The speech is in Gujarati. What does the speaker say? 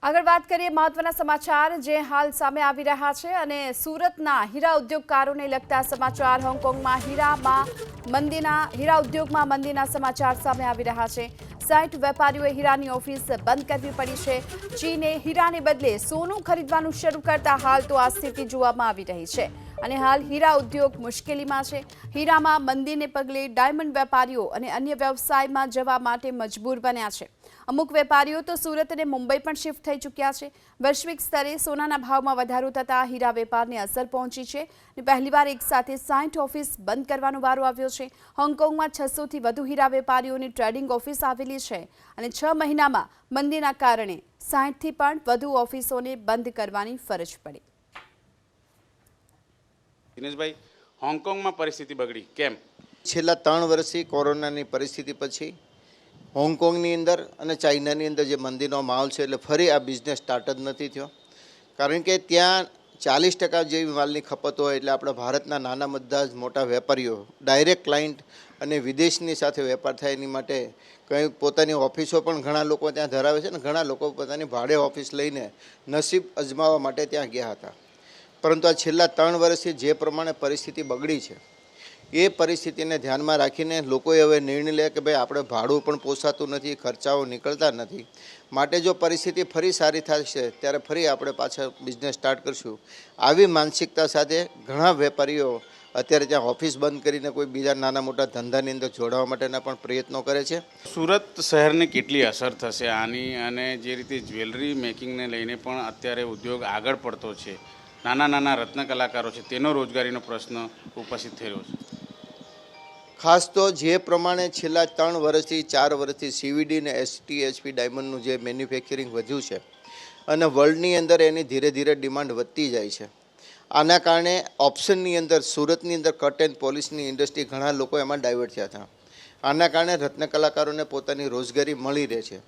આગળ વાત કરીએ મહત્વના સમાચાર જે હાલ સામે આવી રહ્યા છે અને સુરતના હીરા ઉદ્યોગકારોને લગતા સમાચાર હોંગકોંગમાં હીરા ઉદ્યોગમાં મંદીના સમાચાર સામે આવી રહ્યા છે। 60 વેપારીઓએ હીરાની ઓફિસ બંધ કરવી પડી છે। ચીને હીરાને બદલે સોનું ખરીદવાનું શરૂ કરતા હાલ તો આ સ્થિતિ જોવામાં આવી રહી છે અને હાલ હીરા ઉદ્યોગ મુશ્કેલીમાં છે। હીરામાં મંદીને પગલે ડાયમંડ વેપારીઓ અને અન્ય વ્યવસાયમાં જવા માટે મજબૂર બન્યા છે। અમુક વેપારીઓ તો સુરત અને મુંબઈ પણ શિફ્ટ થઈ ચૂક્યા છે। વૈશ્વિક સ્તરે સોનાના ભાવમાં વધારો થતાં હીરા વેપારને અસર પહોંચી છે અને પહેલીવાર એક સાથે 60 ઓફિસ બંધ કરવાનો વારો આવ્યો છે। હોંગકોંગમાં 600થી વધુ હીરા વેપારીઓની ટ્રેડિંગ ઓફિસ આવેલી છે અને 6 મહિનામાં મંદીના કારણે 60થી પણ વધુ ઓફિસોને બંધ કરવાની ફરજ પડી। દિનેશભાઈ, હોંગકોંગમાં પરિસ્થિતિ બગડી કેમ? છેલ્લા 3 વર્ષથી કોરોનાની પરિસ્થિતિ પછી હોંગકોંગની અંદર અને ચાઇનાની અંદર જે મંદીનો માહોલ છે એટલે ફરી આ બિઝનેસ સ્ટાર્ટ જ નથી થયો, કારણ કે ત્યાં 40% જેવી માલની ખપત હોય એટલે આપણા ભારતના નાના બધા જ મોટા વેપારીઓ ડાયરેક્ટ ક્લાયન્ટ અને વિદેશની સાથે વેપાર થાય એની માટે કંઈ પોતાની ઓફિસો પણ ઘણા લોકો ત્યાં ધરાવે છે ને ઘણા લોકો પોતાની ભાડે ઓફિસ લઈને નસીબ અજમાવવા માટે ત્યાં ગયા હતા। પરંતુ આ છેલ્લા 3 વર્ષથી જે પ્રમાણે પરિસ્થિતિ બગડી છે એ પરિસ્થિતિને ધ્યાનમાં રાખીને લોકોએ હવે નિર્ણય લે કે ભાઈ આપણે ભાડું પણ પોસાતું નથી, ખર્ચાઓ નીકળતા નથી, માટે જો પરિસ્થિતિ ફરી સારી થશે ત્યારે ફરી આપણે પાછા બિઝનેસ સ્ટાર્ટ કરશું, આવી માનસિકતા સાથે ઘણા વેપારીઓ અત્યારે ત્યાં ઓફિસ બંધ કરીને કોઈ બીજા નાના મોટા ધંધાની અંદર જોડાવા માટેના પણ પ્રયત્નો કરે છે। સુરત શહેરને કેટલી અસર થશે આની, અને જે રીતે જ્વેલરી મેકિંગને લઈને પણ અત્યારે ઉદ્યોગ આગળ પડતો છે, નાના નાના રત્ન કલાકારો છે, તેનો રોજગારીનો પ્રશ્ન ઉપસ્થિત થઈ રહ્યો છે। ખાસ તો જે પ્રમાણે છેલ્લા 3 વર્ષથી 4 વર્ષથી સીવીડી અને એસટીએચપી ડાયમંડનું જે મેન્યુફેક્ચરિંગ વધ્યું છે અને વર્લ્ડની અંદર એની ધીરે ધીરે ડિમાન્ડ વધતી જાય છે, આના કારણે ઓપ્શનની અંદર સુરતની અંદર કટ એન્ડ પોલિશની ઇન્ડસ્ટ્રી ઘણા લોકો એમાં ડાયવર્ટ થયા હતા। આના કારણે રત્ન કલાકારોને પોતાની રોજગારી મળી રહે છે।